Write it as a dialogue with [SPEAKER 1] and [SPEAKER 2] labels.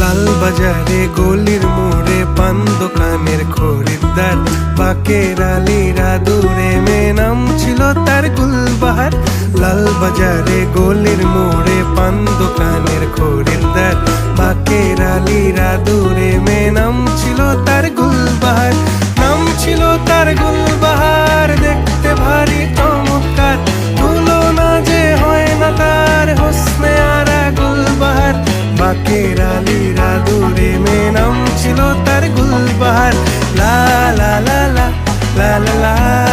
[SPEAKER 1] লাল বাজারে গলির মোড়ে পান দোকানের খরিদ্দার, বাকের আলীরা দূরে মেয়ে নাম ছিল তার গুলবাহার। লাল বাজারে গলির মোড়ে পান দোকানের খরিদ্দার, বাকের আলীরা দূরে মেয়ে নাম ছিল তার গুলবাহার। নাম ছিল তার গুলবাহার, দেখতে ভারী চমৎকার, তুলনা যে হয় না তার হোসনে আরা গুলবাহার। বাকের আলীরা দূরে মেয়ে নাম ছিল তার গুলবাহার। লা লা লা লা লা লা লা